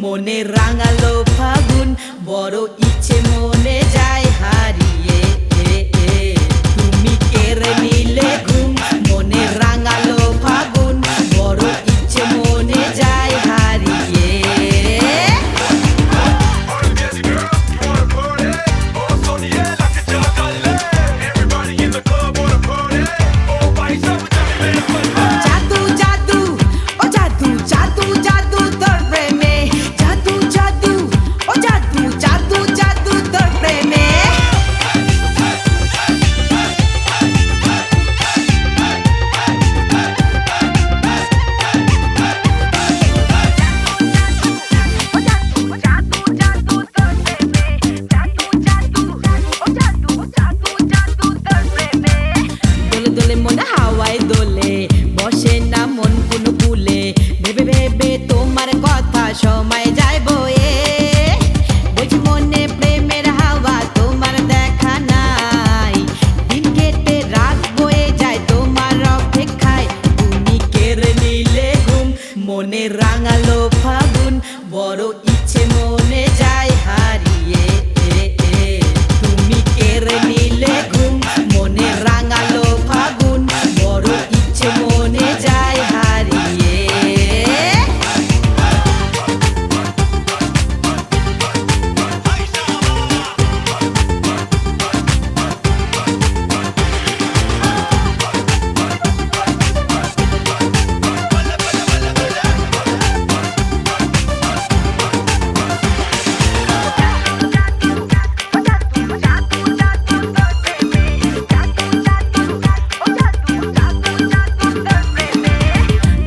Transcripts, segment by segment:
মনে রাঙালো ফাগুন বড় ইচ্ছে মনে যায় হারিয়ে তুমি কেড়ে নিলে ঘুম মনে রাঙালো ফাগুন বড় ইচ্ছে মনে যায় হারিয়ে জাদু জাদু ও জাদু জাদু জাদু তোর প্রেমে জাদু জাদু ও জাদু জাদু জাদু তোর প্রেমে দোলে দোলে মনে হাওয়ায় দোলে বসে না মন কোনো কুলে ভেবে ভেবে তোমার কথা সময় যায় বয়ে বুঝি মনে প্রেমের হাওয়া তোমার দেখা নাই দিন কেটে রাত বয়ে যায় তোমার অপেক্ষায় তুমি কেড়ে নিলে ঘুম মনে রাঙালো ফাগুন বড় ইচ্ছে মনে যায় হারিয়ে তুমি কেড়ে নিলে ঘুম মনে রাঙালো ফাগুন বড় ইচ্ছে মনে যায় হারিয়ে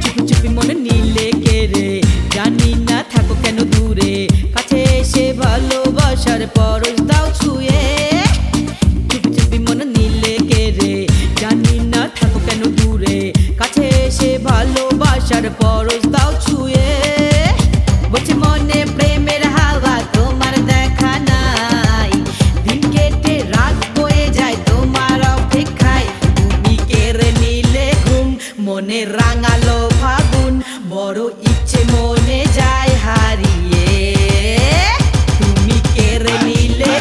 চুপি চুপি মনে নিলে কেড়ে জানি না থাকো কেন দূরে কাছে এসে ভালোবাসার পরশ দাও ছুঁয়ে চুপি চুপি মনে নিলে কেড়ে জানি না থাকো কেন দূরে কাছে এসে ভালোবাসার পরশ দাও ছুঁয়ে বলছে মনে প্রেমের হাওয়া তোমার দেখা নাই দিন কেটে রাত বয়ে যায় তোমার অপেক্ষায় তুমি কেড়ে নিলে ঘুম মনে রাঙালো ফাগুন বড় ইচ্ছে মনে যায় হারিয়ে তুমি কেড়ে নিলে